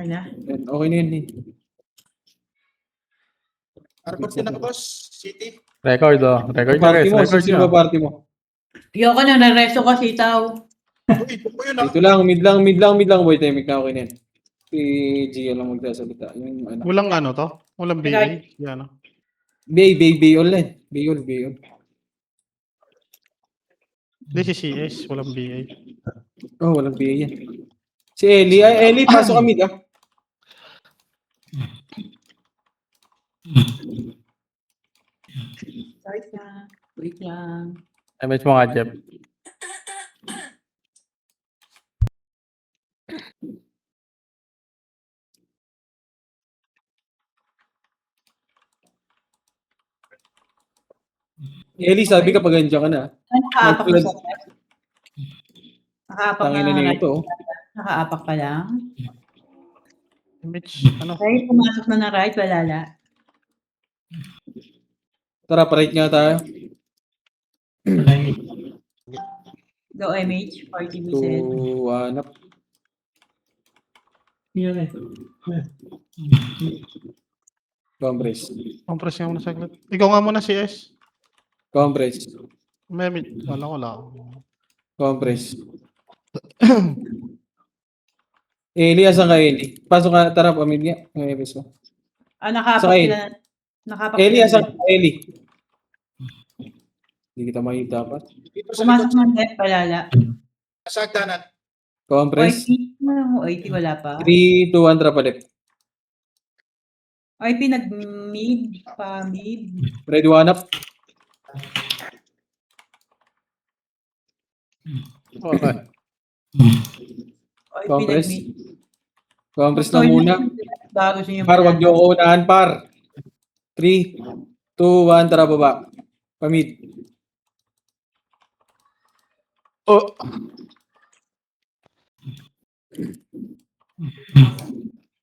Okay na. Okay na yun. Report din ako, boss. City. Record Record nyo Party guys. mo, Record sino nyo. ba party mo? Ayoko na, naresto kasi tao. Uy, yun ah. Ito lang, mid lang, boy. Timing na okay na yun. Si Gia lang magsasalita. Yung ano. Walang ano to? Walang BA? Yan. Bay online. Bay. This is CS, walang BA. Oh, walang BA yan. Si Ellie. Ay, Ellie, pasok kami ah. Start na. Wait lang. Image mo nga, Jeff. Ellie, sabi ka pag nandiyan ka na. Nakaapak Nag-flood. pa sa Nakaapak Tangin na nito. Oh. Nakaapak pa lang. Image, ano? Right, pumasok na na right, wala la. Tara, parate nga tayo. Go MH, 40%. 2, 1 up. Compress. Compress nga muna saglit. Ikaw nga muna CS. Compress. May, wala. Compress. Ellie, asan ka Ellie? Pasok ka, tara, pamilya. May episode. Nakaapak Sakay. sila. Nakaapak Ellie, sila. asan ka Ellie? Hindi kita makita pa. Dito sa Pumasok likod. ng left, wala la. Sa hagdanan. Compress. OIP, OIP wala pa. 3, 2, 1, tara palit. OIP nag-mid, pa-mid. Ready, 1 up. Okay. OIP Compress. nag-mid. Compress na muna. Bago siya yung Par, wag niyo ko unahan, par. 3, 2, 1, tara baba. Pamid. Oh!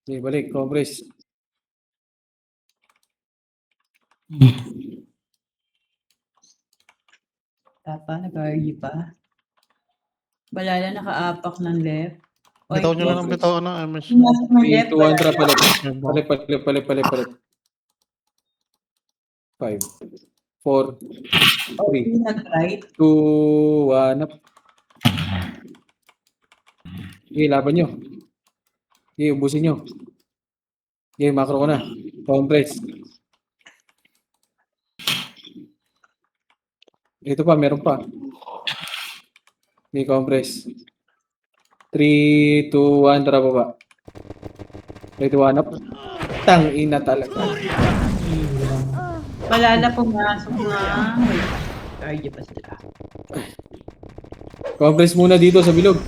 Okay, balik. Compress. pa, nag-RG pa. Balala nakaapak ng left. Bitaw nyo lang ng bitaw, ano, MS. Pumasok ng 3, left, 2, 1, tara balala. palit. Palit. 5, 4, 3, OIP nag-right. 2, 1 up. Okay, laban nyo. Okay, ubusin nyo. Okay, macro ko na. Compress. Ito pa, meron pa. Okay, compress. 3, 2, 1, tara baba. 3, 2, 1 up. Tang ina talaga. Balala pumasok na. RG pa sila. Compress muna dito sa bilog.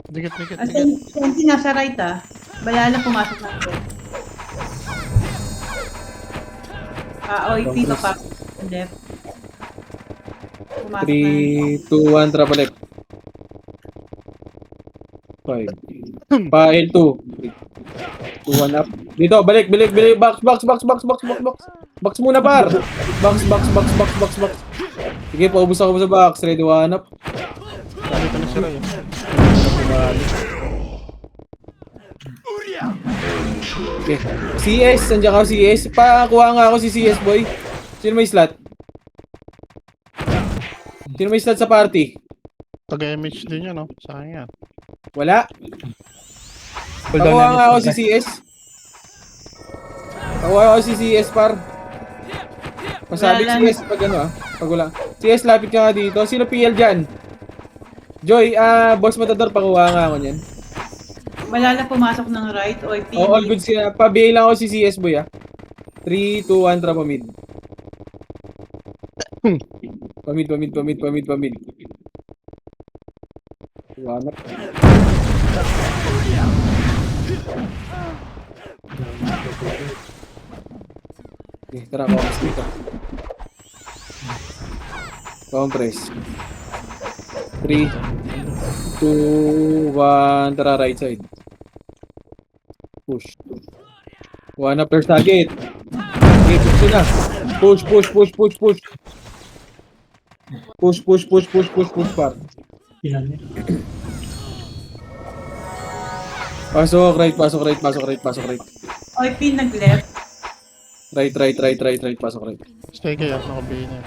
Dikit. As in, Sensi nasa right ah. Balala pumasok na left. OIP Compress. papasok ng left. Pumasok na. 3, 2, 1, tara balik. 5. Pa L2. 2, 1 up. Dito, balik. Box. Box muna, par. Box. Sige, paubos ako sa box. Ready, 1 up. Dito na sila yun. Okay. CS, nandiyan ka CS. Pakuha nga ako si CS, boy. Sino may slot? Sino may slot sa party? Taga-MH din yun, no? Sayang yan. Wala. Pakuha nga ako si CS. Pakuha ako si CS, par. Masabi Wala CS pag ano pag wala. CS, lapit ka nga dito. Sino PL dyan? Joy, Boss Matador, pakuha nga ako niyan. Balala pumasok ng right. OIP. Oh, all good siya. Pabihay lang ako si CS, boy, 3, 2, 1, tara, pamid. Pamid. Wanap. Okay, tara, compress dito. Compress. 3, 2, 1, tara, right side. Push. 1 up, first target. Okay, push na. Push. Push, par. Pasok right, pasok right, pasok right, pasok right. OP nag-left. Right, pasok right. Stay kayo, nakabihin niya.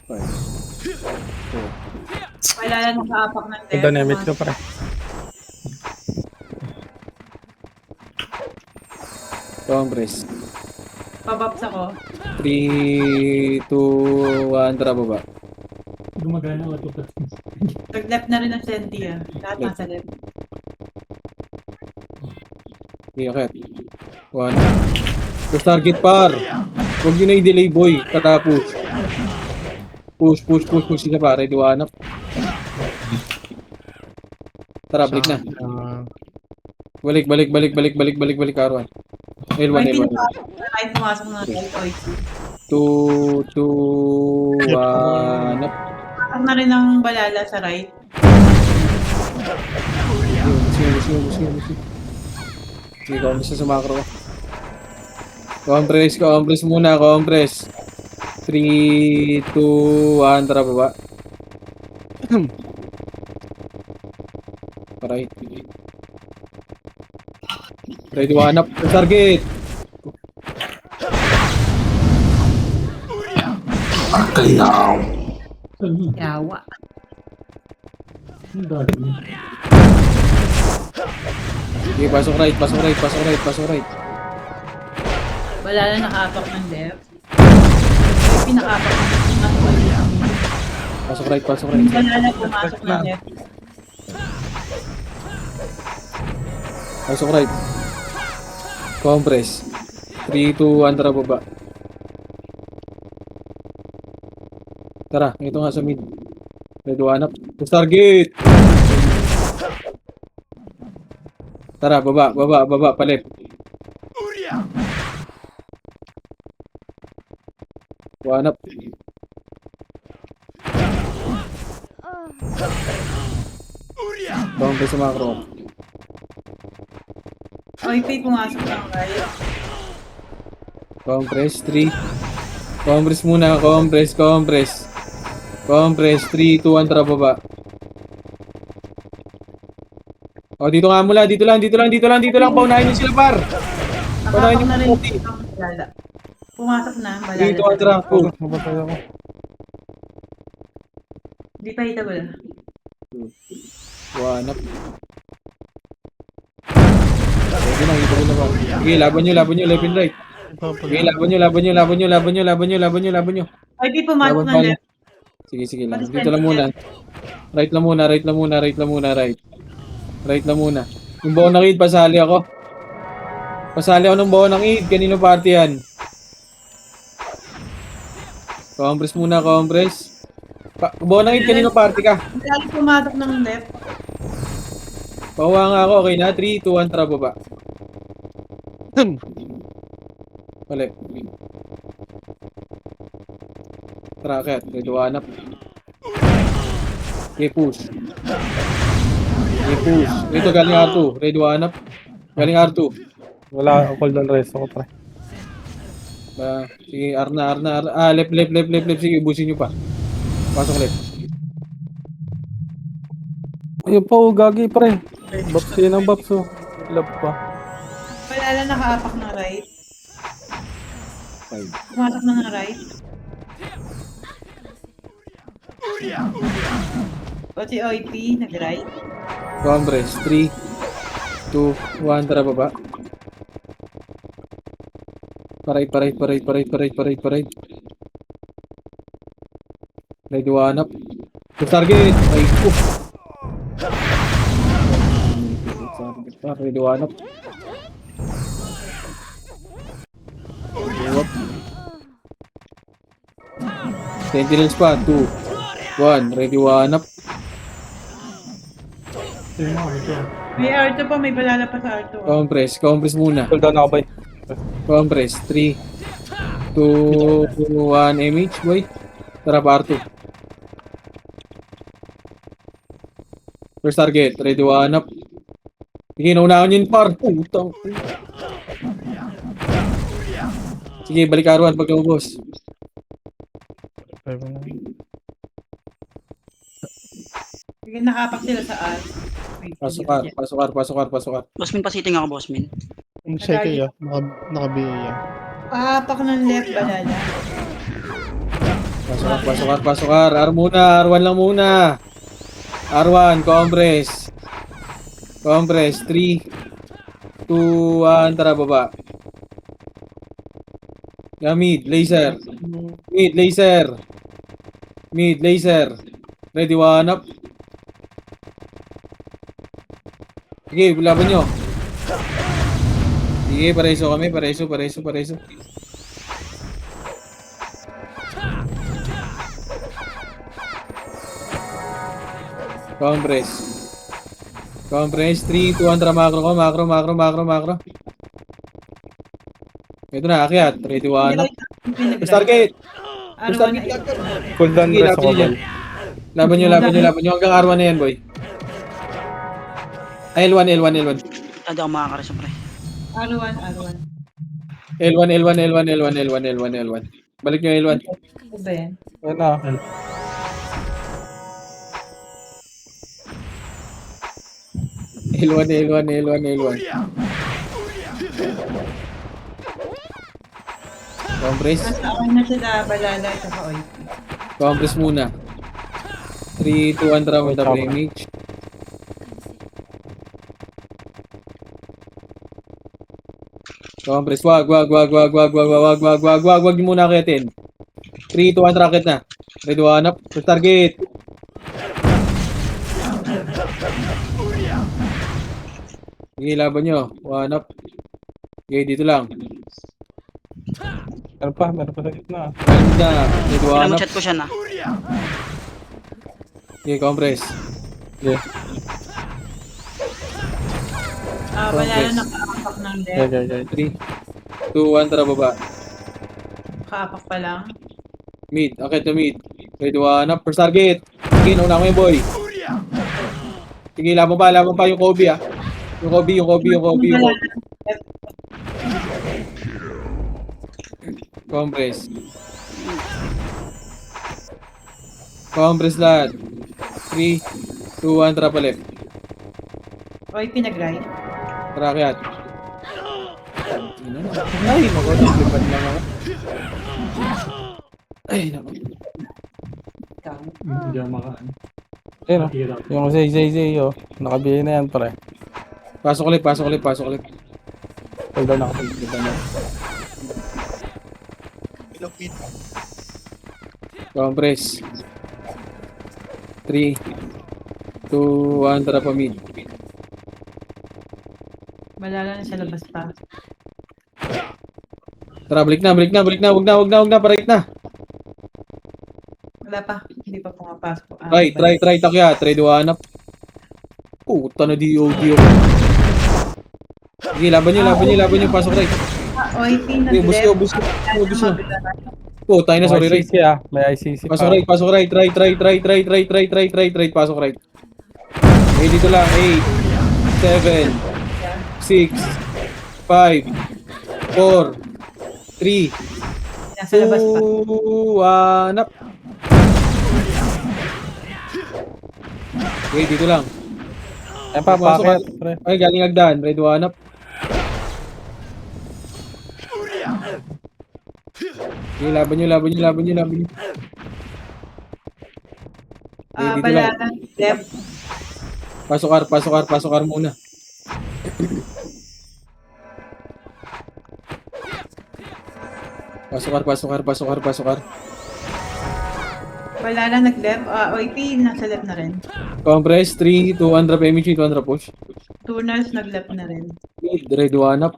Five. Wala na nakaapak ng left. Ito damage ko pre. Compress. Pabaps ako. 3, 2, 1, tara baba. Nag-left na rin ang Senti ah. Lahat nasa left. Okay, okay. 1. First target par. Huwag yun na i-delay boy. Tara push. Push. Isa pa. Ready, one up. Tara, balik na. Balik, Arwan. L1. Right, pumasok na right. OP. 2, 1 up. Pasok na rin ang balala sa right. Sige, compress na sa macro. Compress muna, compress. 3, 2, 1, tara baba. Right. Ready, one up. Target. Yawa. Okay, pasok right. Balala nakaapak ng left. OP nakaapak ng left. Pasok right. Balala pumasok ng left. Pasok right. Compress. 3, 2, 1, tara baba. Tara, ito nga sa mid. Ready, one up. Push target! Tara, baba, palit. One up. Compress sa macro. OP pumasok ng right. Compress, 3. Compress muna, compress. Compress, 3, 2, 1, tara baba. O, dito nga mula, dito lang. Paunahin nyo sila, par. Nakaapak na rin ang balala. Pumasok na ang balala. 3, 2, 1, tara. Go. Mabatay ako. Di pa hita wala. One up. Sige na, hito ko na ba. Sige, laban nyo, left and right. Sige, laban nyo. OP pumasok ng left. Sige lang. Dito lang muna. Right lang muna. Yung baon ng id, pasali ako. Ng baon ng id. Kanino party yan? Compress muna. Baon ng id, kanino party ka? Balala pumasok ng left. Pakuha nga ako, okay na? 3, 2, 1, tara baba. Balik. Tara, kaya. Ready, one up. Okay, push. Ito, galing R2. Ready, one up. Galing R2. Wala, cooldown rest ako pre. Sige, R na. Left. Sige, ubusin nyo pa. Pasok left. Ayun po, gagi pre. Baps yun ang baps oh. Love pa. Balala nakaapak ng right. 5. Pumasok na ng right. O si OP nag-right. Compress. 3, 2, 1, tara baba. Parait. Ready, one up. Push target. Ay, Ready, one up. Sentinels pa. 2, 1. Ready, one up. May R2 pa, may balala pa sa R2. Compress muna. Cooldown ako bay. Compress. 3, 2, 1. MH, boy. Tara, R2. First target. Ready, one up. Sige, naunahan yun, par. Putang. Sige, balik R1 pag naubos. Sige, nakapak sila sa as. Wait, Pasokar, pasokar, pasokar, pasokar. Boss Min, pasiting ako, Boss Min. Check ya. Naka-BA yan. Papak ng left balala. Pasokar, pasokar, pasokar. R muna, R1 lang muna. R1, compress. Compress, 3, 2, 1, tara baba. Mid, laser. Mid, laser. Mid, laser. Ready, one up. Sige, laban nyo. Sige, pareso kami, pareso. Compress. Compress, 3, 2, 1, tara macro ko, macro. Ito na, akyat. Ready, one up. Stargate! Arawan na Full down Sige, rest ako, laban boy. Laban nyo. Hanggang R1 na yan, boy. Ay, L1. Hindi ako makakareso, pre. Arawan. L1. Balik nyo L1. Ano ba yan? Ayun na. L1. Compress. Nasaan na sila balala at saka oil. Compress muna. 3, 2, 1, tara mo the image. Compress. Wag niyo muna akitin. 3, 2, 1, rocket na. Ready, one up. First target. Sige, laban nyo. One up. Okay, dito lang. Meron pa sa gitna. Ganda. Ready, one up. Pinamachat ko siya na. Okay, compress. Yeah. Balala nakaapak ng left. Okay. 3, 2, 1, tara baba. Nakaapak pa lang. Mid, okay to mid. Ready, one up. First target. Sige, nauna ko yung boy. Sige, laban pa yung Kobe ah. Yung Kobe. Compress lahat. 3, 2, 1, tara pa left. Oy, pinag-right. Tara kayat. Ay, makulipad lang ako. Ay, naku. Ayun, oh. Yung Zay, oh. Nakabihin na yan, pre. Pasok ulit. Full down ako. Ilong pin. Compress. 3, 2, 1, tara pa mid. Balala na sa labas pa. Tara, balik na. Wag na, parait na. Wala pa. Hindi pa pumapasok. Try, takya. Try, one up. Puta na DOD ako. Sige, laban nyo. Pasok right. Oy, Sige, bus nyo. Puta na, sorry right. ICC, ah. May ICC pa. Pasok right. Try. Pasok right. Okay, dito lang. 8, 7, 6, 5, 4, 3, Nasa labas pa. 2, 1 up. Okay, dito lang. Ayun pa, Pumasok packet, ka. pre. Ay, galing agdan. Ready, one up. Okay, laban nyo. dito lang. Balala left. Pasok R muna. Pasok R. Balala nag-left. Oy, nasa left na rin. Compress, 3, 2, 1, drop image, 2, 1, drop push. Tuners nag-left na rin. Ready, one up.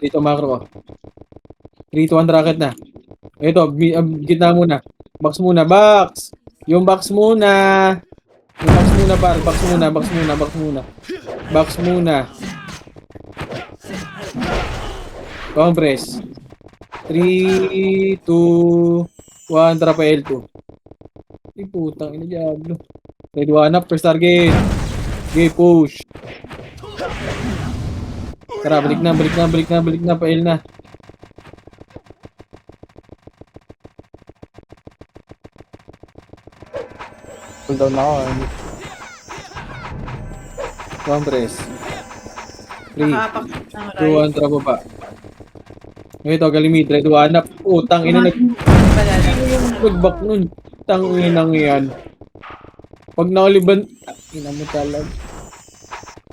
Dito macro ko. 3, 2, 1, rocket na. Ito, gitna muna. Box muna. Yung box muna. Par. Box muna. Compress. 3, 2, 1, tara pa L2. Ay, putang ina, diablo. Ready, one up, first target. Okay, push. Tara, balik na, pa L na. Cool down na ako. Compress. 3, Nakapak ng 2, right. 1, tara baba. Ito, galimid, red one up. Tang ina, Balala. nag-back nun. Tang inang yan. Pag nauliban, ina mo talaga.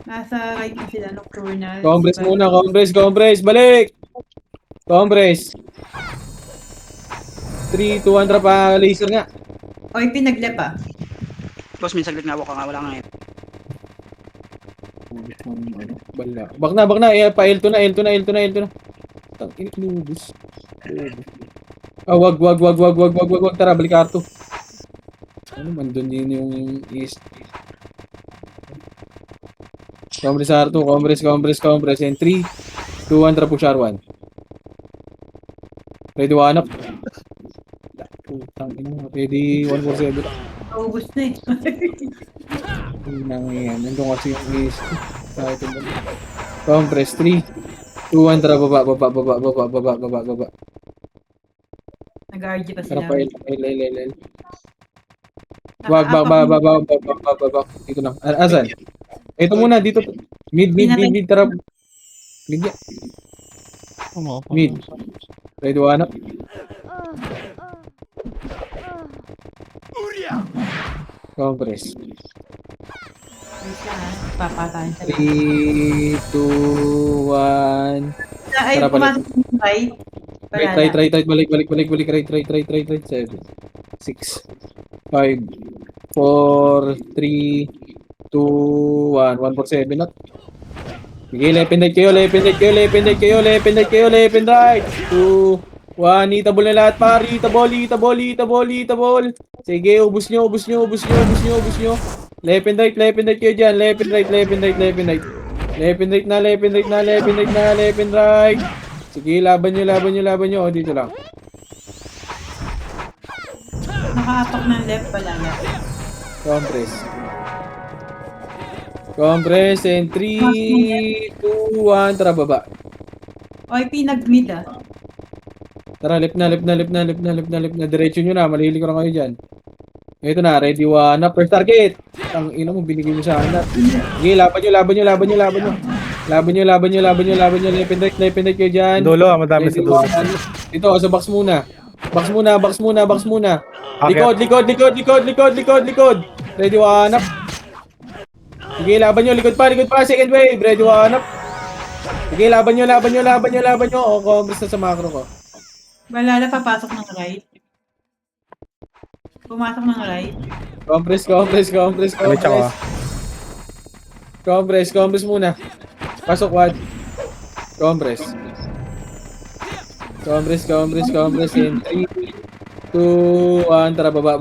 Nasa right na sila, nocturnal. Compress muna, compress, balik! Compress. 3, 2, 1, tara pa, laser nga. Oy, pinaglep ah. Boss Min, saglit nga ako ka nga. Wala nga ngayon. Bala. Bak na, pa L2 na. Tang ina, inubos. Wag. Tara, balik Arto. Ano man doon din yung east. Compress Arto, compress. And 3, 2, 1, tara push R1. Ready one up. Putang ina, ready 147. Naubos na eh. Nang yan, nandun kasi yung east. Compress 3, 2, 1, tara baba. Nag-RG pa Tara sila. pa L. Wag. Dito na. Asan? Ito muna, dito. Mid, tara. Mid ya. Mid. Ready one up. Compress. Wait lang ah. Papatayin sa 3, 2, 1. Ay, Tara, balik. pumasok yung right. Balala. Right. Balik. Right. 7, 6, 5, 4, 3, 2, 1. 147 not. Sige, left and right kayo. Left and right. 2, 1. Itabol na lahat, pari. Itabol. Sige, ubus nyo. Left and right kayo dyan. Left and right. Left and right. Sige, laban nyo. Dito lang. Nakaapak ng left balala. Compress and 3, 2, 1. Tara, baba. Oy, pinag-mid ah. Tara, left na. Diretso nyo na. Malihili ko na kayo dyan. Ito na, ready one up. First target. Ang ina mo, binigay mo sa anak. Sige, laban nyo. Left and right kayo dyan. Dulo ah, madami sa dulo. Ito, sa box muna. Box muna. Akit. Likod. Ready one up. Sige, laban nyo. Likod pa. Second wave. Ready one up. Sige, laban nyo. Compress na sa macro ko. Balala, papasok ng right. Pumasok ng right. Compress. Ulit ako ah. Compress muna. Pasok wad. Compress. In 3, 2, 1. Tara, baba.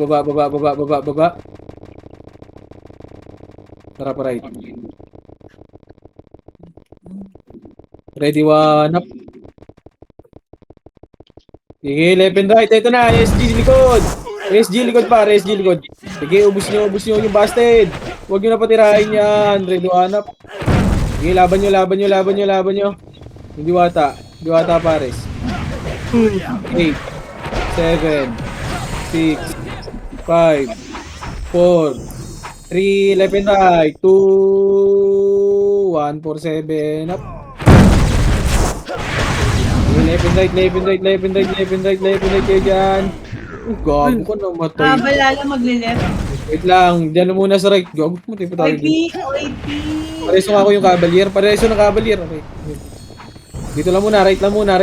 Tara pa right. Ready one up. Sige, left and right. Ito na, SG likod. Sige, ubus nyo yung busted. Huwag nyo na patirahin yan. Ready one up. Sige, laban nyo. Hindi wata pares. 8, 7, 6, 5, 4, 3, left and right. 2, 1, 4, 7, up. Left and right kayo dyan. Gago ko namatay. Balala, magle-left. Wait lang, dyan muna sa right. Gago mo, tayo pa tayo. OIP. Pareso nga ako yung cavalier. Okay. Dito lang muna, right lang muna.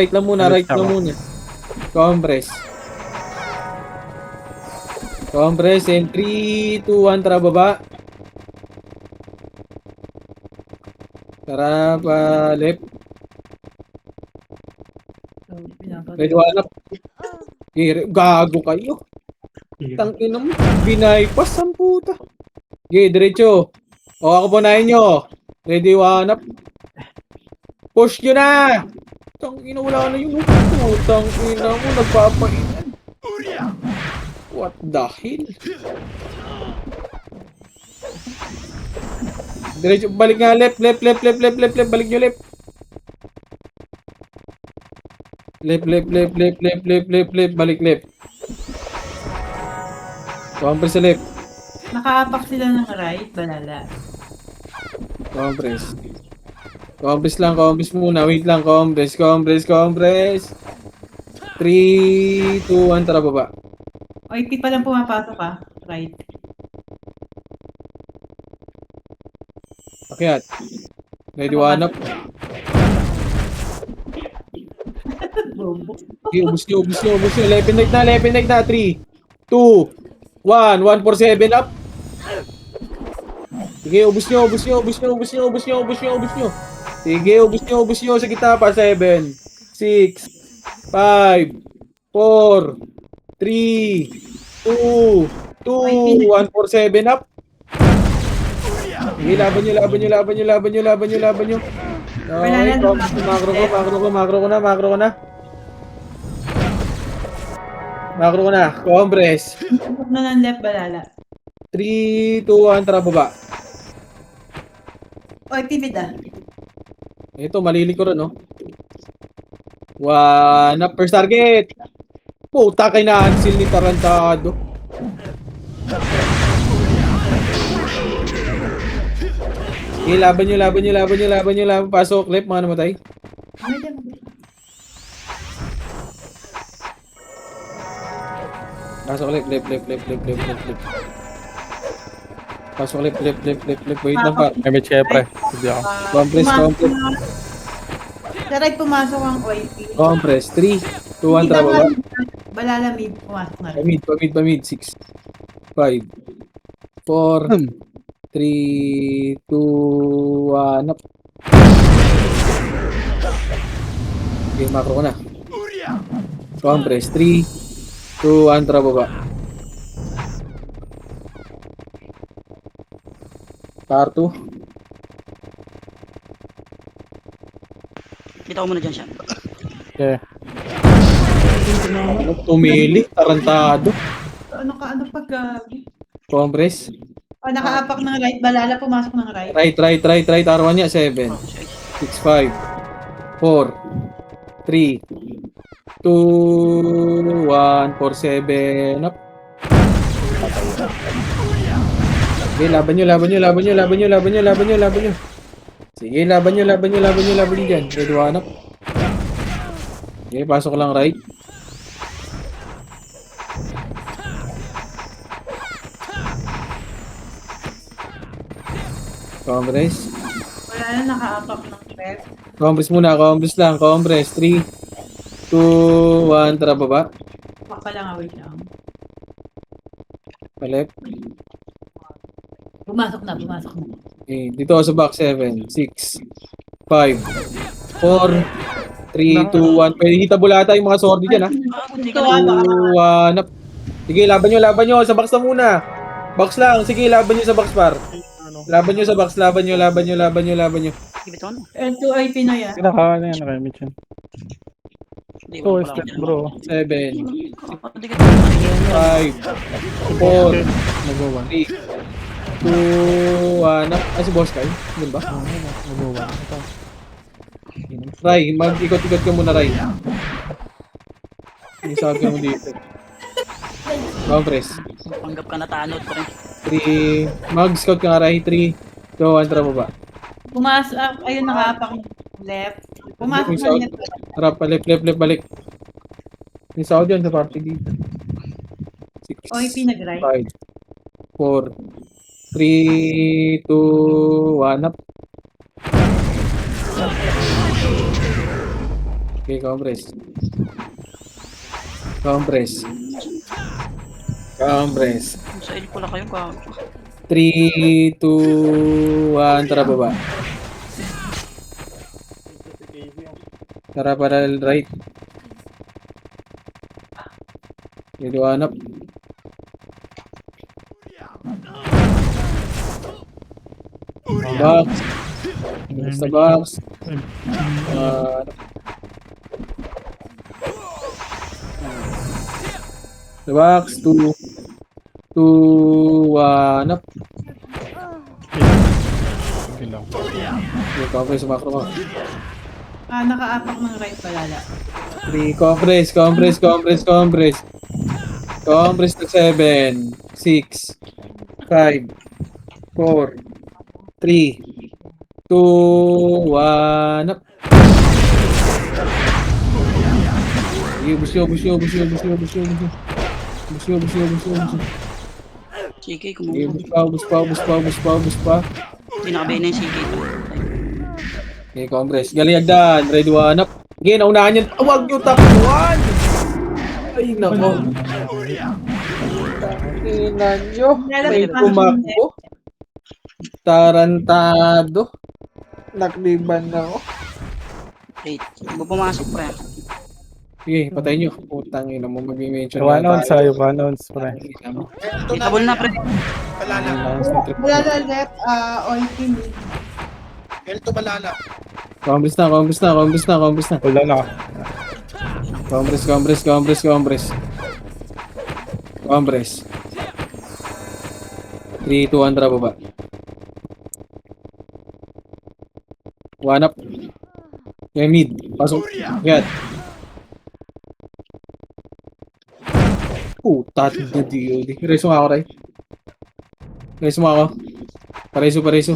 Compress and 3, 2, 1, tara baba. Tara pa left. Ready one up. Gago kayo. Tangina mo, binaypas ang puta. Okay, diretso. O ako punahin nyo. Ready one up. Push nyo na! Tangina, wala na yun. Tangina mo, nagpapainan. What the hell? Diretso, balik nga left. Balik nyo left. Left. Compress sa left. Nakaapak sila ng right, balala. Compress. Compress lang, compress muna. Wait lang, compress. 3, 2, 1, tara baba. OIP pa lang pumapasok right. Akyat. Ready, one up. Bobo. Okay, ubus nyo. 11 night na. 3, 2, 1. 147 up. Sige, ubus nyo. Sige, ubus nyo. Sa gitna pa. 7, 6, 5, 4, 3, 2, 147 up. Sige, laban nyo. Okay, makro ko na. Compress. Pasok na ng left, balala. 3, 2, 1, tara baba. OIP mid Ito, malili ko rin, no? 1 up, first target. Puta, kay na-cancel ni Tarantado. Okay, laban nyo. Pasok, left, mga namatay. Pasok, left. Pasok, left. Wait lang pa. Damage kayo, pre. Hindi ako. Compress. Sa right pumasok ang OIP. Compress. 3, 2, 1, tara baba. Balala mid, pumasok na rin. Pamid. 6, 5, 4, 3, 2, 1, up. Okay, makro ko na. Compress. 3, 2, 1, tara baba. Par 2. Kita ko muna dyan siya. Okay. Tumili. Tarantado. Ano pag Compress. nakaapak ng right, balala pumasok ng right. Right. Tarwan niya. 7, 6, 5, 4, 3, 2, 1, 4, 7, up. Okay, laban nyo. Sige, laban nyo dyan. Ready, one up. Okay, pasok lang right. Compress. Balala nakaapak ng left. Compress muna, compress lang. 3, 2, 1, tara baba. Baka lang, wait lang. Palep. Pumasok na. Okay, dito ako sa box 7, 6, 5, 4, 3, 2, 1. Pwede kita bulata yung mga sordi dyan, ha? Ito 2, 1, up. Sige, laban nyo. Sa box na muna. Box lang. Sige, laban nyo sa box, par. Laban nyo sa box. Laban nyo. Give it on. L2 OIP na yan. Kinakawa na yan, nakimit yan. Hindi, Ito, wala step, akong bro. 7, Hindi ka 5, 4, Nag-1. 3, 2, 1, up. Si boss kayo? Yun ba? Nag-1. Ito. Ray, mag-ikot-ikot ka muna, Ray. Isagay mo dito. Compress. panggap ka na tanod pa rin. 3, mag-scout ka nga, Ray. 3, 2, 1, tara baba. Pumasok, ayun nakaapak ng left. Pumasok Yung ng south. left. Tara, left, balik. Yung south yun sa party dito. 6, OIP nag-right. 5, 4, 3, 2, 1, up. Okay, compress. 'Sa il pala kayo ka. 3, 2, 1, tara baba. Tara para right. Ready, one up. Box. Sa box. The box. 2, 1 up. Sige lang. Okay, compress, macro mo. Nakaapak ng right, balala. 3, compress. Compress to 7, 6, 5, 4, 3, 2, 1, up. Sige, busyo. Sige, Sige, kumuha. bus pa. Hindi nakabay na yung sige. Okay, Congress. Galing agdan. Ready, 1, up. Sige, naunahan yan. Huwag nyo takbuhan! Ay, nako. Tingnan nyo. May tumakbo. Tarantado. Nakliban na ako. Wait, hindi mo pumasok pre. Sige, patay nyo. Putang ina mo, mag-mention One ounce sa'yo, 1 ounce, pre. Ito na. Itabol na pre. Balala. Balala left, all team. Elto balala. Congress na. Wala na. Congress. 3, 2, 1, tara baba. 1 up. Yung mid. Pasok. Yan. Puta, di. Reso nga ako, Ray. Reso mo ako. Pareso.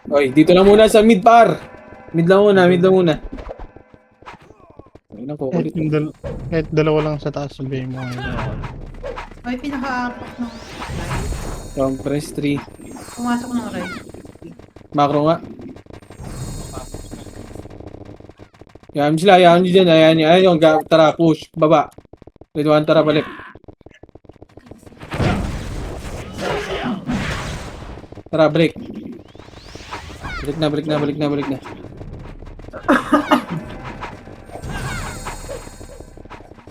Oy, dito lang muna sa mid par. Mid lang muna. Ayun ako. Kahit dalawa lang sa taas, sabihin mo ngayon. Ay, pinaka-apak ng Compress 3. pumasok ng right. Macro nga. Yan sila, yan nyo dyan. Ayan yung, tara, push, baba. Ready, 1, tara, balik. Tara, break. Balik na.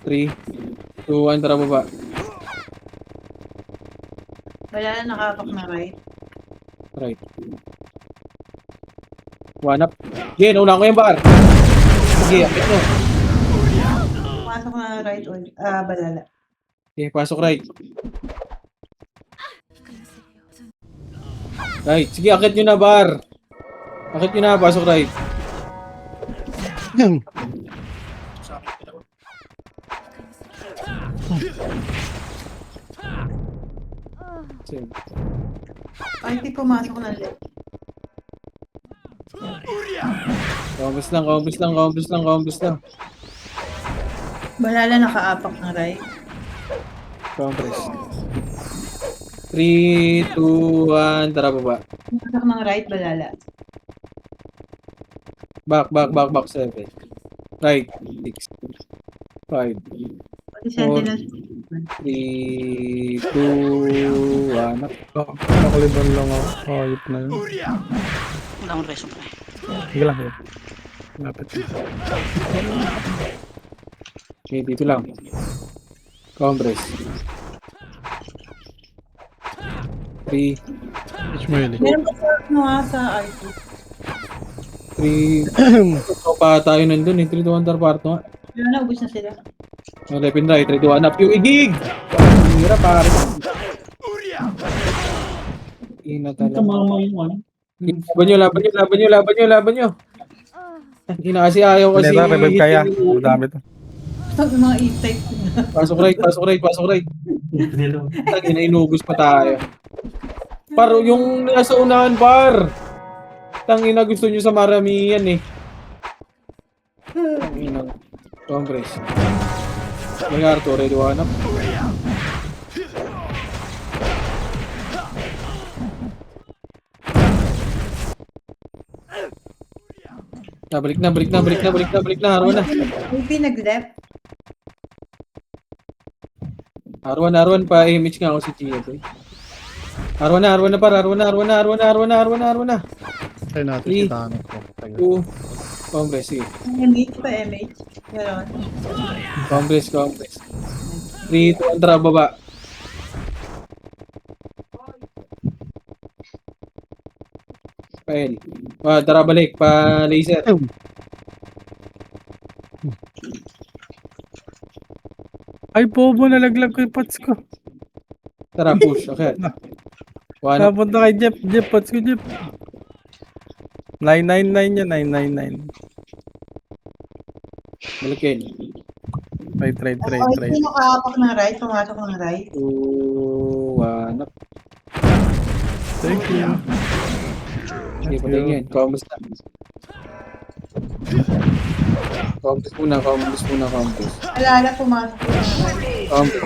3, 2, 1, tara, baba. Balala nakapak na right. Right. 1 up. Sige, nauna ko yung bar. Sige, akit mo. Pumasok na right, balala. Okay, pasok right. Right, sige, akit nyo na bar. Pasok right. Sa akin dalawa. Sige. Ay, di pumasok na left. Combos lang. Balala nakaapak na right. Compress. 3, 2, 1, tara baba. Pumasok ng right, balala. Back, 7. Right, 6, 5, Pati sentinel. 3, 2, 1. Nakaliban lang ako. Ayop na yun. Wala akong reso pre. Sige lang. Lapit. Okay, dito lang. Compress. 3, Ismail. Meron pa sa R2. 3, so pa tayo nandun eh. 3, 2, 1, tara parto nga. Pero naubos na sila. Left and right, 3, 2, 1, up. Yung igig! Hira pare. Ina talaga. Laban nyo. Ina kasi ayaw kasi. Hindi ba, revive kaya? Madami to. Yung mga E-type na. Pasok right. Ina, inubos pa tayo. Paro yung nasa unahan, par. Tangina, gusto nyo sa maramihan eh. Tangina. Congress. Arthur, ready, 1 up. Balik na, Arwan na. Maybe nag-left. Arwan, pa-image nga ako si Chia. Arwan na, par. Arwan na. Tayo natin Three. si Tano ko. 2, Congress, sige. MH pa, MH. Meron. Congress. 3, 2, 1, tara, baba. Pael. Tara, balik. Pa-laser. Ay, bobo, nalaglag ko yung pots ko. Tara, push. Okay. 1 up. Napunta kay Jeff. Jeff, pots ko, Jeff. 999 yan, 999. Balikin. Right. Okay, sino kaapak ng right? Pumasok ng right? 2, 1 up. Thank you. Sige, patayin yan. Combos na. Combos muna. Alala, pumasok ng right. Combos.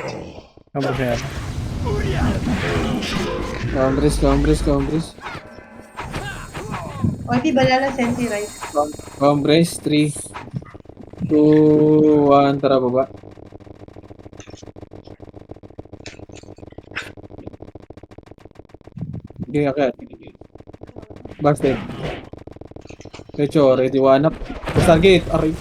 Ano siya? Combres. Okay, balala, senti right. Combres, 3, 2, 1, tara baba. Okay, akit. Busted. Pecho, ready, 1 up. Push target. Aray.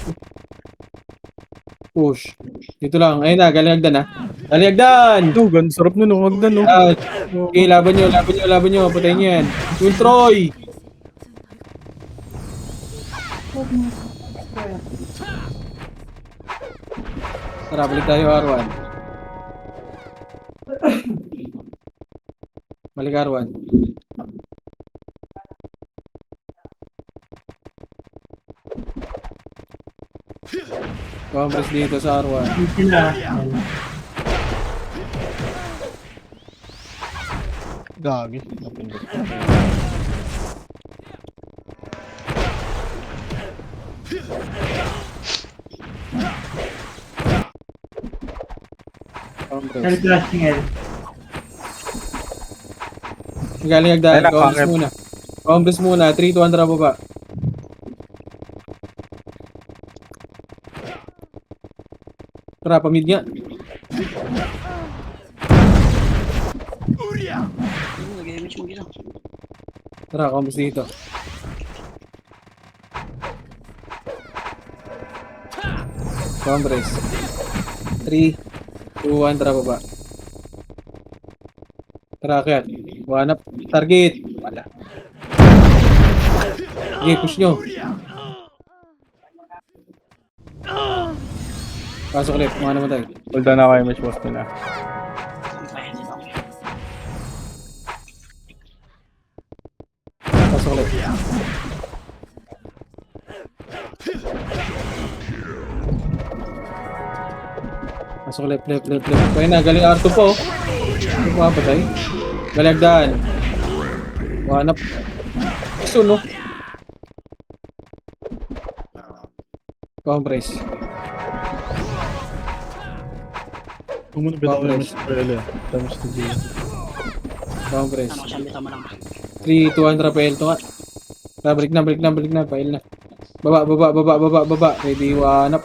Push. Dito lang. Ayun na, galing hagdan ha. Galing hagdan! Oh, ganda. Sarap nun. Hagdan, no? Yan. Okay, laban nyo. Patayin nyo yan. Yung Troy! Tara, balik tayo, R1. Balik R1. Compress dito sa R1. Gagi. Compress. Galing hagdan. Ay, Compress nakakip. muna. Compress muna. 3, 2, 1, tara baba. Tara, pamid nga. Nag-image mo gila. Tara, compress dito. Compress. 3, 2, 1, tara baba. Tara, kaya. 1 up. Target. Wala. Okay, push nyo. Pasok ulit. Mga namatay. Hold on na kayo. Mas boss nila. Kaya nila ako. Pasok ulit. Pasok ulit. Flip. Kaya na, galing R2 po. Hindi ko mapatay. Galing hagdan. 1 up. Gusto, no? Compress. Kumunod ba tayo Compress. mas pwede? Tapos na dito. Compress. Ano, siyang bitaw mo lang. 3, 2, 1, rapel to nga. Tara, balik na. Pail na. Baba. Ready, 1 up.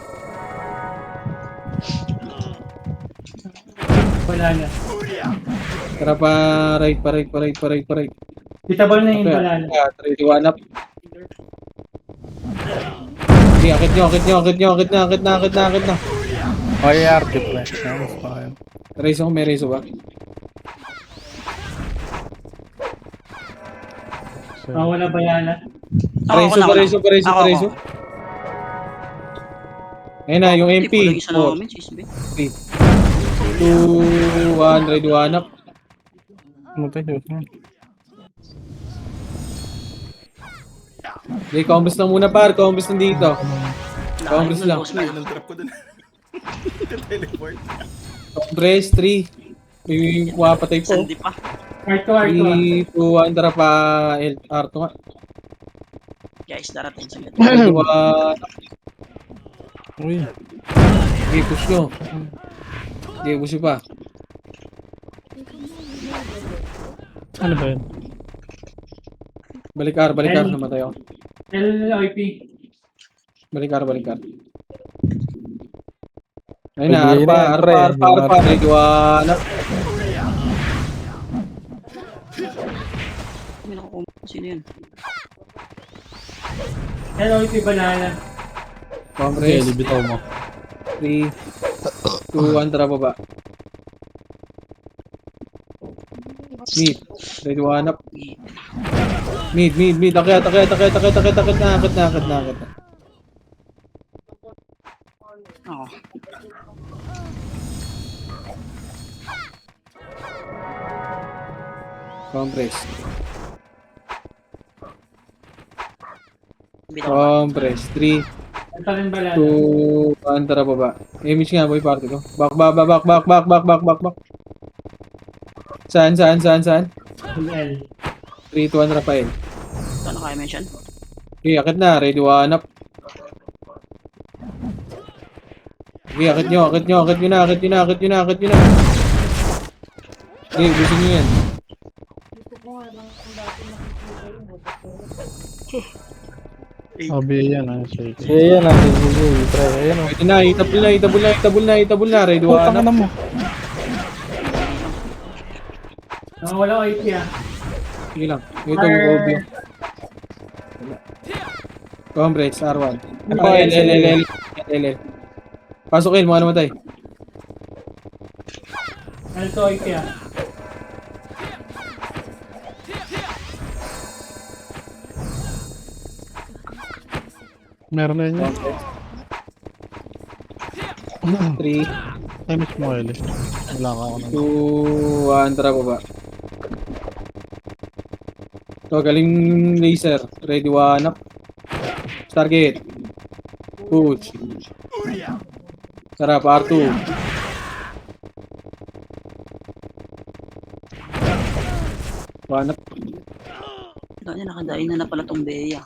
Wala na. Tara pa, right. Ditable na yung Okay, balala. yeah, ready, 1 up. Okay, akit na. Okay, RT pre. Mas pa kayo. Reso ko, may reso ba? Wala balala. Reso. Ako. Ayun na, yung MP. Hindi ko lang isa 4, namin, sisbit. 2, 1, ready, 1 up. Mutay, Diyos mo. Okay, combos lang muna par, combos lang dito. Compress lang. Ang trap ko dun. Teleport. Compress, 3. May wapatay po. Sandi pa. R2. 3, 2, 1, tara pa, R2 nga. Guys, darating sa ganda. Ready, 1 up. Uy. Okay, push nyo. Okay, push nyo pa. Ano ba yun? Balik R, namatay ako. LIP. Balik R. Ayun na, Pwede na yan, pre. Arpa, ready, 1 up. May nakakumpa. Sino yun? LIP balala. Okay, Compress, libitaw mo. 3, 2, 1, tara baba. Mid, ready, 1 up. Mid, akit na. Ako. Compress. Bitaw. Compress. 3, Ito rin balala. 2, 1, tara baba. Image nga boy, party ko. Back. Saan? Full L. 3, 2, 1, Rafael. Ano kaya mention? Okay, akit na. Ready, one up. Okay, akit nyo na. Okay, gusto nyo yan. Sabi yan, shake. Yan natin. Pre, ayan o. Pwede na, itabol na. Ready, one Putang up. na mo. Wala IP ah. Sige lang. Ito, obvio. Comrades, R1. L. Pasok in, mga namatay. Ano to IP ah? Meron na yun. 3, Ay, miss mo, Eli. Wala ka ako na. 2, 1, tara baba. Ito, galing laser. Ready, one up. Target. Push. Sarap, R2. One up. Ito niya, nakadain na pala tong Bea.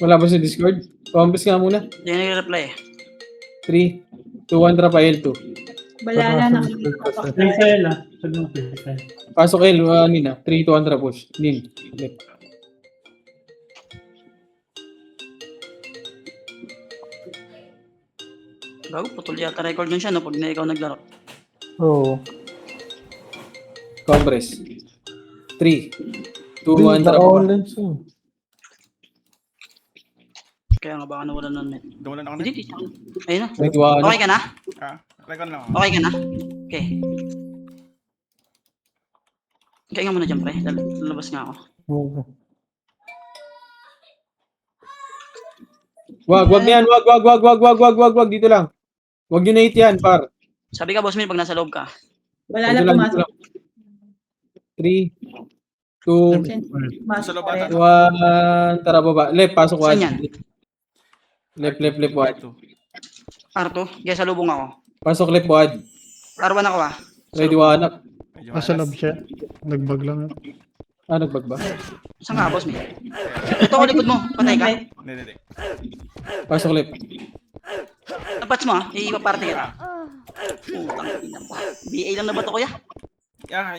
Wala ba sa Discord? Compass nga muna. Hindi nag-reply eh. 3, 2, 1, tara L2. Balala na. Freestyle ah. Sabi mo freestyle. Pasok L, Nina. 3, 2, 1, tara push. Nin. Left. Gago, putol yata record yun siya no, pag na ikaw naglaro. Oo. Compress. 3, 2, 1, tara baba. Naka-online siya. Kaya nga baka nawalan ng net. Dumalan ako na. Hindi, ayun na. Ready, one up. Okay ka na? Record lang ako. Okay ka na? Okay. Kaya nga muna dyan pre, lalabas nga ako. Oo. Wag na yan. Wag. Dito lang. Wag nyo na hit yan, par. Sabi ka boss Min, pag nasa loob ka. Balala Dito lang, pumasok. 3, 2, Pumasok Sa loob pa ata. rin. 1, tara baba. Left, pasok Saan 1. yan? Left, 1. R2, kaya sa lubong ako. Pasok left, 1. R1 ako ah. Ready, one up. Medyo Nasa malas. loob siya. Nagbag lang. Nagbag ba? Saan ka boss Min? Ito ko likod mo, patay ka. Hindi. Pasok left. Tapats mo ah, iipaparte kita. Putang ina mo. BA lang na ba ito kuya?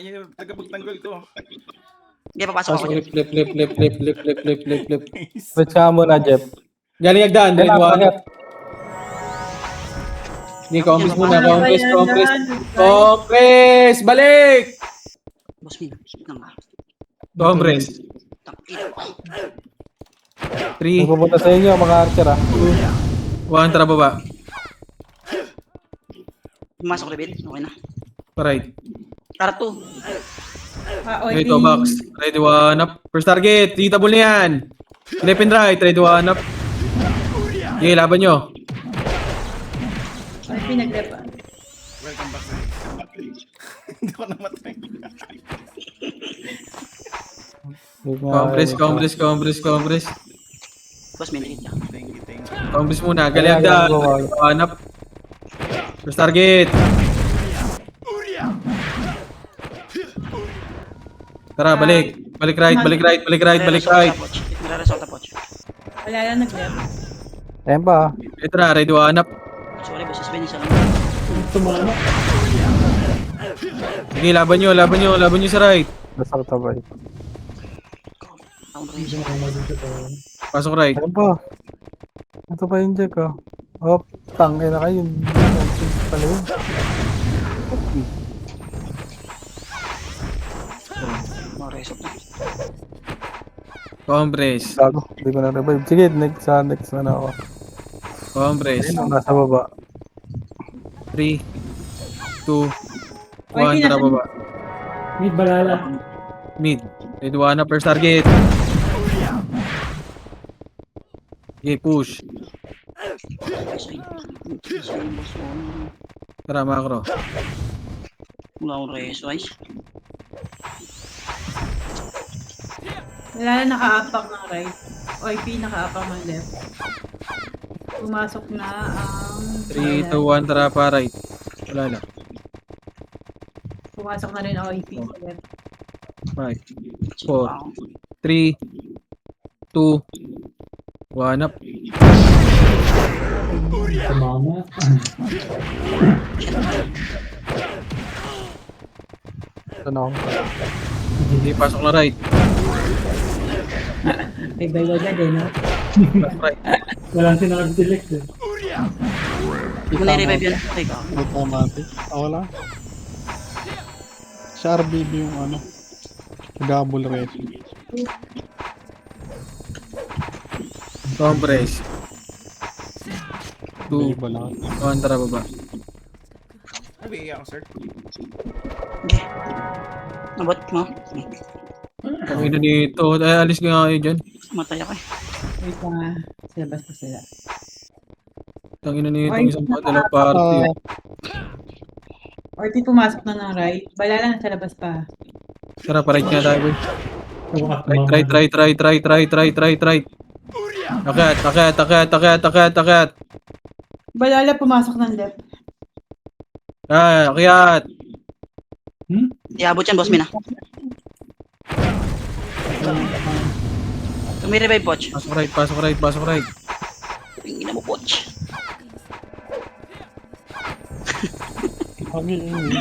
Yung tagapagtanggol ko. Kaya papasok ako Pasok dyan. left. Switch ka muna, Jeff. Galing agdaan. Ready, Kailangan one up. pagat. Hindi, compress muna. Ano ba yan, Compress. Dan? Compress! Balik! Boss Min, nang ka. Compress. Tang ina mo. 3, Magpupunta sa inyo, mga archer ah. 1, tara baba. Pumasok rebel, okay na. Right. R2. Okay, to box. Ready, one up. First target. Hitable na yan. Left and right. Ready, one up. Okay, laban nyo. Ay, pinag-left ah. Welcome back. Hindi ko namatay. Compress. Boss, may ligid ka. Thank you. Compress muna. Galyagda. One up. First target. Tara, balik. Balik right. Nire-result na, Poch. Wala lang nag-left. Ayan ba? Ito na, ready, one up. Sorry, boss. Suspend isa lang. Tumama. Sige, laban nyo sa right. Dasal tabay. Ang reason. Pasok right. Ayan ba? Ito pa yung Jack ah. Oh, tangin na kayo. Nonsense pala yun. Result na. Compress. Gago, hindi ko na revive. Sige, next na ako. Compress. Ayun, nasa baba. 3, 2, 1, tara baba. Mid balala. Mid. Ready, one up, first target. Okay, push. Tara, macro. Wala akong res-wise. Wala lang nakaapak ng right. OIP nakaapak ng left. Pumasok na ang... 3, 2, 1, tara pa right. Wala na. Pumasok na rin OIP sa left. 5, 4, 3, 2, 1 up. Tumama. Ito na ako. Hindi, pasok na right. May baywag na din, no? Pasok right. Walang sinakag-select eh. Hindi mo na-revive yan. Take out. Automatic. Ako lang. Sa RBB yung ano. Double red. Compress. 2, Iba lang. 1, tara baba. Nabigay ako, sir. Okay. Nabot mo. Ang ina nito. Ay, alis ka nga kayo dyan. Matay ako eh. Wait pa nga. Silabas pa sila. Ang ina nito. Ay, Isang madalang party. OIP pumasok na ng right. Wala lang sa labas pa. Tara, pa right nga tayo, boy. Tumama. Right. Akyat. Balala pumasok ng left. Akyat. Iabot yan, boss, Mina. May revive, Poch. Pasok right. Tingin mo, Poch. Lagi yun.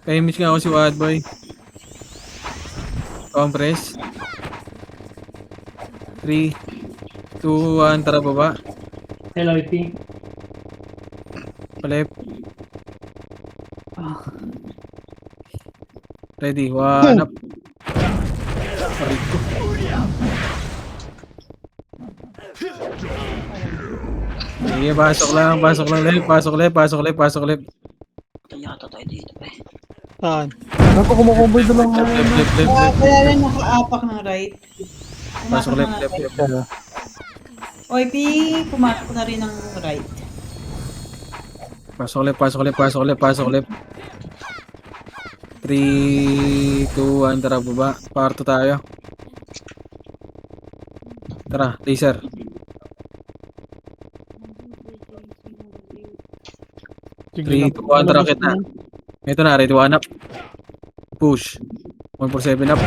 Kaya-miss nga ako si Wadboy. Compress. 3, 2, 1, tara baba. Hello, IP. Palep. Ready, one up. Aray ko. Sige, pasok lang left. Kaya ata tayo dito, pre. Saan? Ako kumukuboy doon lang. Left. Wala lang nakaapak ng right. Pasok Pumasok left. ng right. OIP, pumasok na rin ng right. Pasok left. 3, 2, 1, tara baba. Parto tayo. Tara, laser. Sige 3, 2, 1, tara, rakit na. Ito na, ready, one up. Push. 147 up.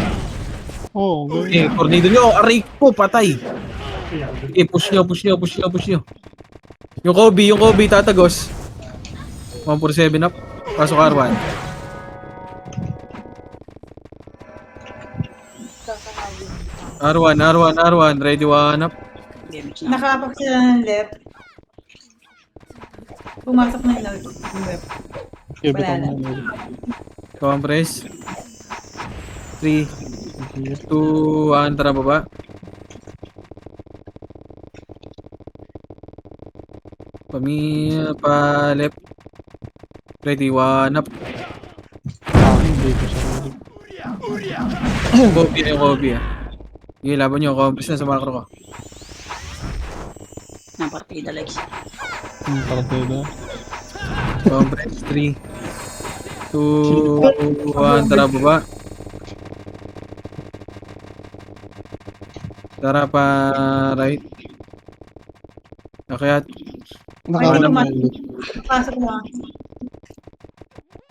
Oo, Okay, tornado nyo. Aray ko, patay. Okay, push nyo. Yung Kobe, tatagos. 147 up. Pasok R1. R1. Ready, one up. Damage na. Nakaapak sila ng left. Pumasok na yung left. Give it Wala na. Compress. 3, 2, 1, tara baba. Pa left. Ready, one up. Hindi ko sa Kobe yung Kobe ah. Sige, laban nyo. Compres na sa macro ko. Ng partida, Lex. partida. Compres, 3, 2, 1. Tara, baba. Tara pa right. Akyat. Ay, Nakawalan hindi mo. Pasok mo.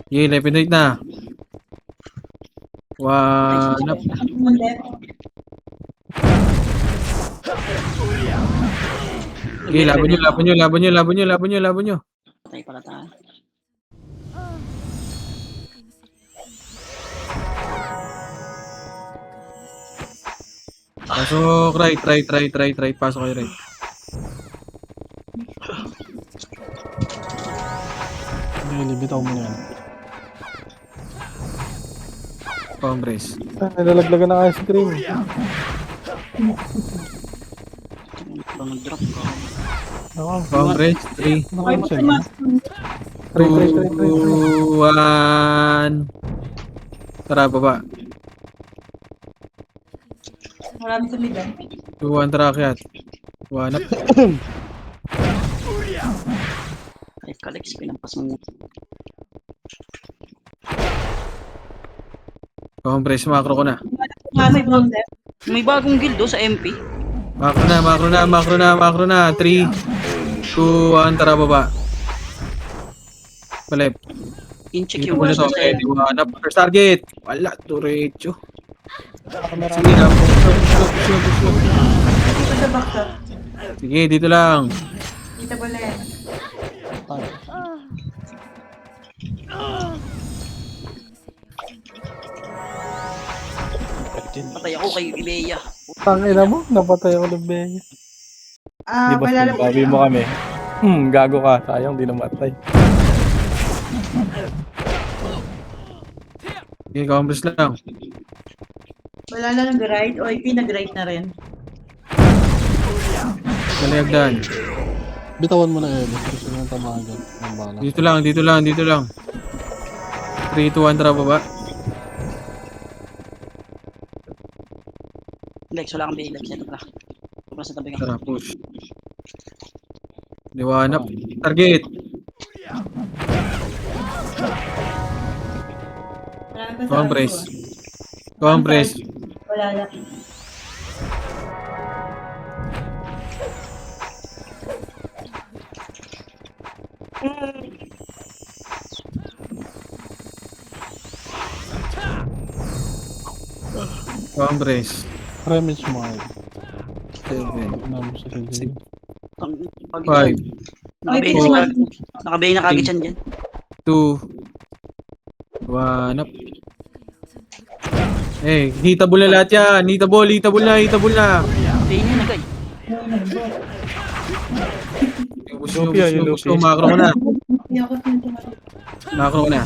Sige, left and right na. One up. Left. Sige, laban nyo. Patay pala tayo. Pasok right. Pasok kayo right. Hindi, bitaw mo yan. Compres. Nilalaglagan ng ice cream. Bang nag-drop. Ako. Compres, 3, Ay, Nakawalan siya. pumasok. 2, 1. Tara, baba. Marami sa middle. 2, 1, tara, akyat. One up. Life ka, Lex. Pinampas mo. Compres, macro ko na. Pumasok mo left. May bagong guild sa MP. Macro na. 3, 2, 1, tara, baba. Palep. In-check Dito yung muna watch to. sa Ready, one up. First target. Wala, turecho. Camera. Sige na. Dito sa box up. Sige, dito lang. Kita ba na yan? Patay ako kay Ibeya. Tangina mo, napatay ako ng Bea. Ah, Di ba malala sinabi mo kami? Gago ka. Sayang, di namatay. Sige, compres lang. Wala na nag-ride. O, IP nag-ride na rin. Kalayagdan. Bitawan mo na Ellie. Gusto nang tamagan. Ang bala. Dito lang. 3, 2, 1, tara, baba. Lex, wala kang Lex. Ito pala. Ito pala sa tabi ka. Tara, push. Liwanap. Target. Wala na pa sa Compres. ano, Compres. Wala na. Compres. Premise mo ay. 7, Ano mo sa review? 5, Nakabay Four. na nakabay na kagad siya dyan. 2, 1 up. Eh, hitable na lahat yan. Hitable na. Patay niya na, guy. Gusto, macro ko na. Hindi ako sinusunod. Macro ko na.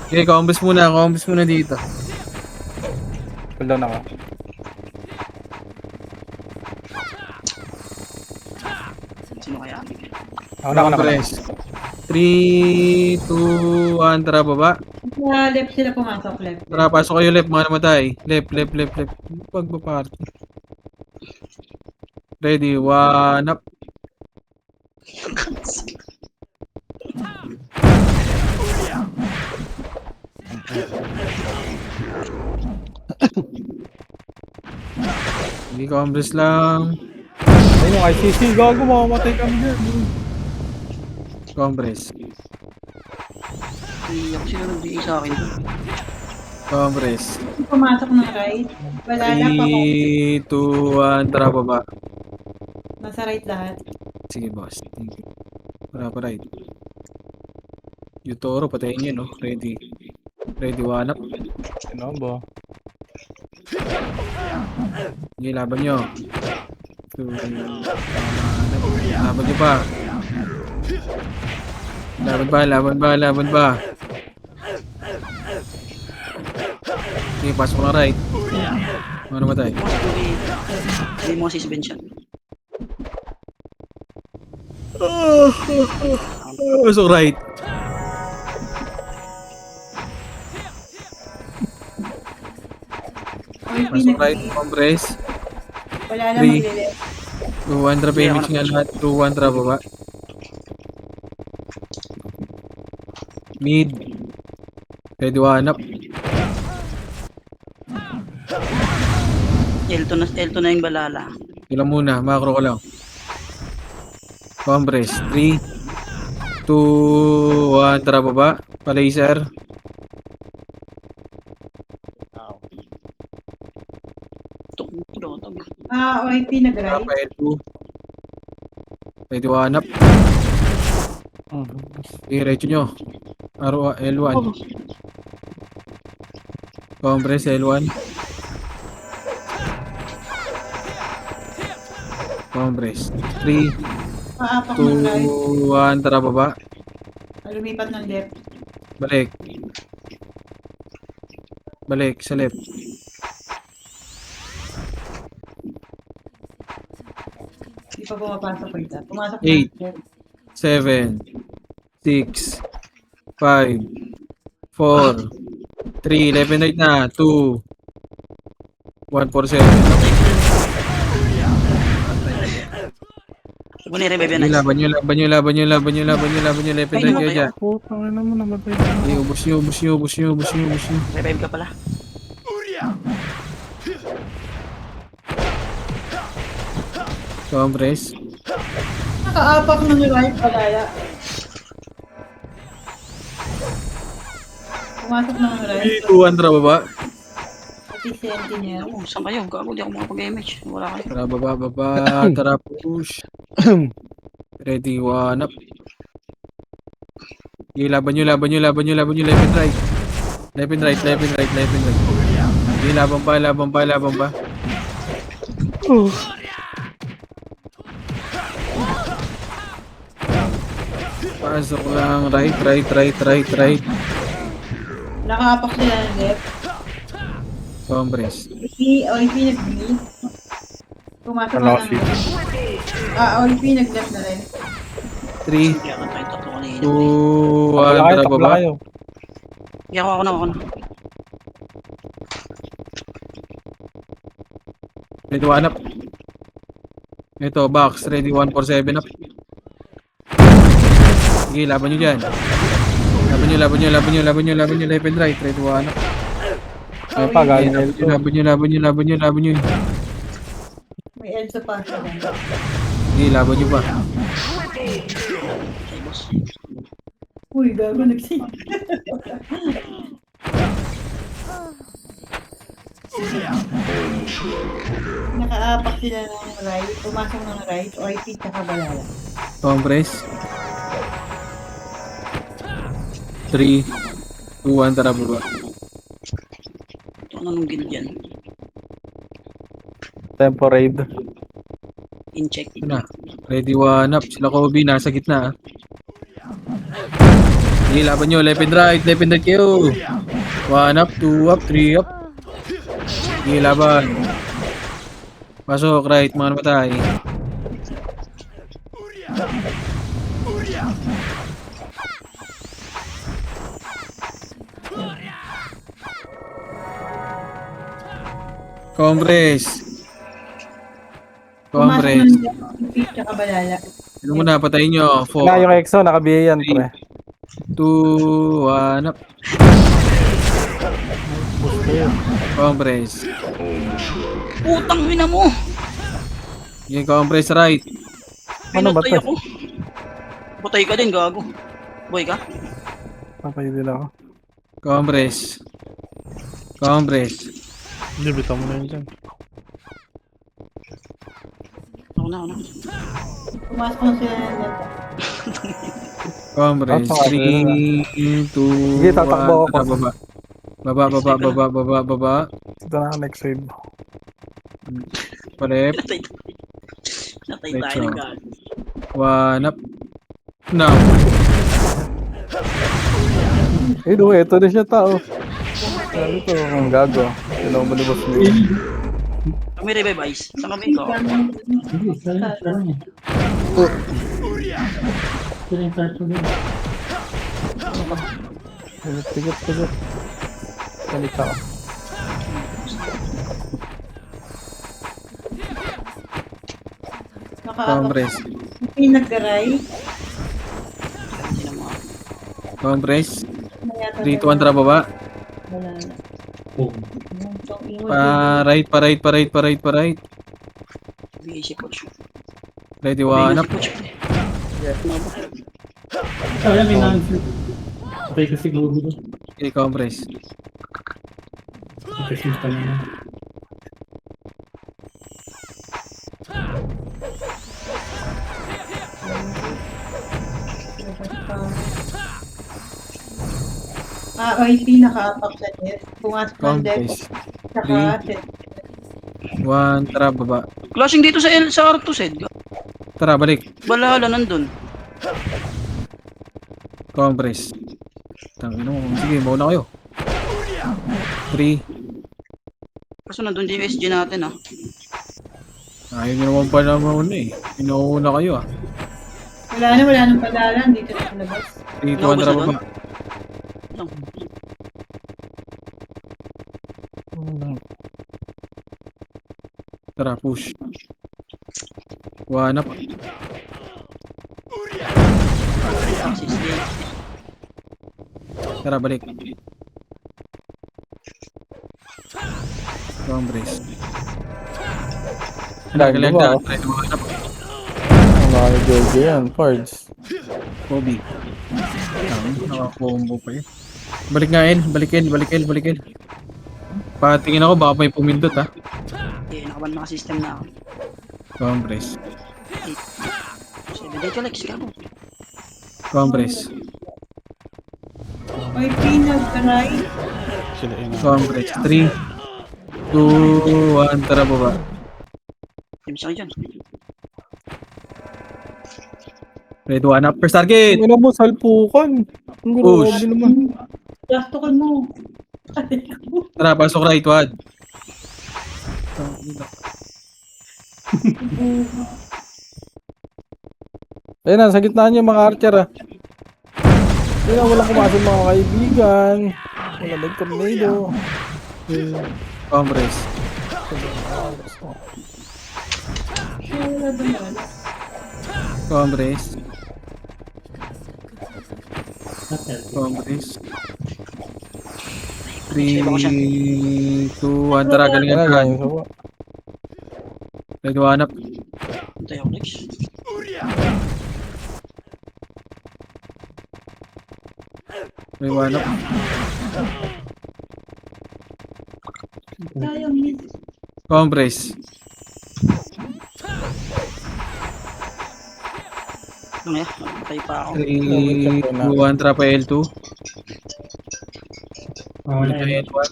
Okay, compres muna dito. Cool down ako. Sino kaya? Ako na. Compres. 3, 2, 1, tara, baba. Sa left sila pumasok, left. Tara, pasok kayo left, mga namatay. Left. Pagbaparty. Ready, one up. Hindi compres lang. Ayun yung ICC. Gago, mamamatay kami dyan. Compres. Iyak sila nagbigay sa akin. Compres. Pumasok ng right. Wala na pa. 3, 2, 1, tara, baba. Nasa right lahat. Sige, boss. Thank you. Para pa right. Yutoro, patayin nyo, no? Ready. Ready, one up. Ano ba? Sige, laban nyo. Laban nyo pa. Laban ba? Sige, pasok na right. Ano namatay? Hindi mo si Ben siya. So right. OIP So right, compress. Wala na Three. maglilip. 2 drop image nga lahat. 2 drop baba. Mid. Ready one up. L2 na yung balala. Ilan muna, macro ko lang. Compress. 3, 2, 1, tara baba. Pa-laser. Tutog. OIP Tara nag-right. pa L2. Ready one up. Diretso nyo. L1. Compress L1. Compress. 3, Paapak ng right. 2, 1, tara baba. Lumipat ng left. Balik. Balik sa left. Hindi pa pumapasok ko ito. Pumasok na. Eight. left. 7, 6, 5, 4, 3, 11 right na, 2, 1, 4, 7. Huwag na i-revive yan. Laban nyo, left and right kayo dyan. Putang ina mo, namatay na. Ubus nyo. Revive ka pala. Compress. Nakaapak ng right. Palaya. Pumasok ng right. 2, 1, tara baba. Pati si engineer. Ako, saan kayo? Gago, di ako makapag-image. Wala kayo. Tara baba, tara push. Ready, one up. Okay, laban nyo, left and right. Left and right. Okay, laban pa. Pasok lang, right. Nakaapak sila ng left. Compress. OIP nag-B. Pumasok na ng left. OIP nag-left na rin. 3, Kaya ka tayo tatlo kanina. 2, 1, Takla tara kayo. baba. Kaya ako na. Ready, one up. Ito, box. Ready, 1, 4, 7 up. Sige, laban nyo dyan. Laban nyo, left and right. Ready, one up. Ay pa, galing L2. Laban nyo. May Elsa pa siya. Sige, laban nyo pa. Okay, boss. Uy, gago nagsing. Nakaapak sila ng right. Pumasok ng right. OIP tsaka balala. Compress. 3, 2, 1, tara baba. Ito na nung guild yan. Tempo raid. In-check. Ito na. Ready, one up. Sila Kobe, nasa gitna. Sige, laban nyo. Left and right kayo. 1 up, 2 up, 3 up. Sige, laban. Pasok, right, mga namatay. Compress. Pumasok ng left. OIP tsaka balala. Ano muna, patayin nyo. Na 4, yung EXO, nakabiya yan, pre. 2, 1 up. Compress. Putang ina mo! Sige, compress right. Ano ba Pinatay to? ako. Patay ka din, gago. Boy ka? Patay din ako. Compress. Hindi, bitaw mo na yun dyan. Ako na. Pumasok na sila ng left. Compress. Ah, 3, 2, Sige, tatakbo ako. Baba. Ito na, next wave. Palep. Natay Let's tayo go. ng gago. 1 up. Now. Ito na siya tao. Ano ito, ang gago. Sino mo malibos niyo? Kami revive ice. Saan kami ko? Hindi, saan yan? Sila yung start mo din. Tigot. Balik ako. Nakaapak. Compres. Hindi nag-aray. Hindi na mga. Compres. Mayata 3, 2, 1, tara baba. Wala na. Boom. Pa right. Bigay si Poch. Ready, Bigay one si up. Poch. Kaya may non-flip. Okay kasi globo doon. Okay, Compres. Kasi pa naman. OIP nakaapak sa net. Pumasok ng deck. Compres. Saka set. 1, tara baba. Clashing dito sa R2 Sed. Tara, balik. Balala nandun. Compres. Tangin mo. Sige, mauna kayo. 3. Kaso nandun yung SG natin ah. Ayaw nyo naman pa naman eh. Inuuna kayo ah. Wala nang padalan. Dito na sa labas. 3, 2, 1, Naubos tara na baba. Lang. Tara, push. 1 up. 68. Tara, balik. Compres. Dahil Galing ba? na. Try to 1 up. Mga George yan. Cards. Kobe. Naka-combo pa yun. Balik nga El. Balik El. Patingin ako, baka may pumindot ha. Okay, nakaban mga system na ako. Compres. 7 dito Lex, gabo. Compres. OIP nag-aray. Sila yun. Compres. 3, 2, 1, tara baba. Team siya dyan. Ready, 1 up. First target. Ina mo, salpukan. Ang Push. grabe naman. Plastokan mo. Tara, pasok right, wad. Ayun na, sa gitna niyo mga archer ah. Ayun na, walang kumasok mga kaibigan. Wala nag-tornado. Compres. Wala ba yan? Compres. Not healthy. Compres. 3, 2, 1, tara, Ayun galingan na, ka. ganyan sa Ready, 1 up. Antay ako Lex. Ready, 1 up. Sayang miss. Compres. Ano ya? Patay pa ako. 3, 2, 1, tara pa L2. Wala Balik na yan. L1.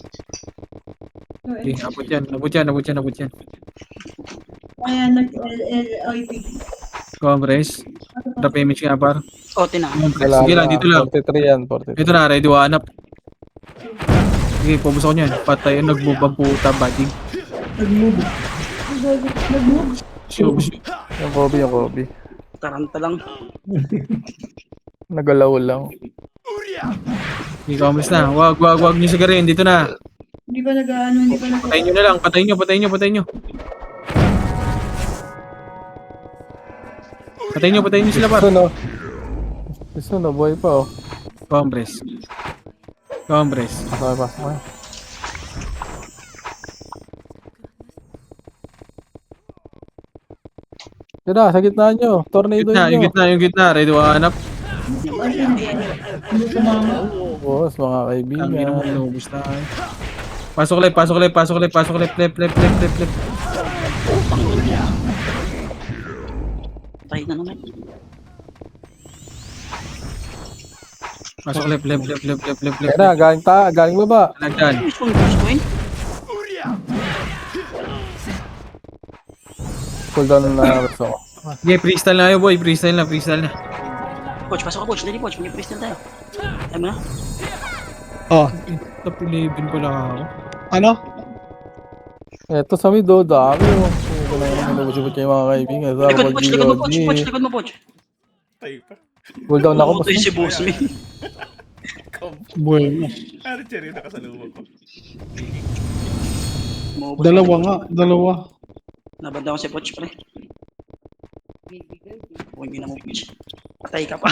Okay, abot yan. Kaya nag-OIP. Compres. Tara pa image nga par. Oh, tina. Compres. Wala Sige lang, na, dito lang. 43 yan, 43. Ito na, ready, 1 up. Sige, pubos ako niyan. Patay, nag-move ang puta, bading. Nag-move. Show. Yung Kobe. Taranta lang. Nagalaw lang. Sige, Compres na. Wag niyo sigarin. Dito na. Hindi pa nag-ano. Patayin nyo na lang. Patayin nyo. Patayin nyo sila par. Gusto na, boy pa oh. Compres. Pasok mo. Yun na, sa gitna nyo. Tornado nyo. Yung gitna. Ready, 1 up. Hindi kumama. Boss, mga Ang ina mo, kaibigan. inubos na. Pasok left. Left. Patay na naman. Pasok left. Kaya na, galing baba. Nagdan. Miss ko yun. Cool down na gusto ko. Okay, freestyle na kayo boy. Freestyle na. Poch, pasok ka Poch. Dali Poch, mag-freestyle tayo. Ayaw mo na? Oh, Top 11 pala ako. ano? Eto sa mido, dami oh. Kung ko na naman nabusibot kayo mga kaibigan. Sa Likod Apple mo Poch, likod mo Poch. GOG. Likod mo Poch. Patay pa. Cooldown ako, boss. Pumutoy si boss me. Bueno. Ano cherry nakasalubong ko? Umubos Dalawa na. nga, dalawa. Nabanda ko si Poch, pre. Huwag yun na mo, Poch. Patay ka pa.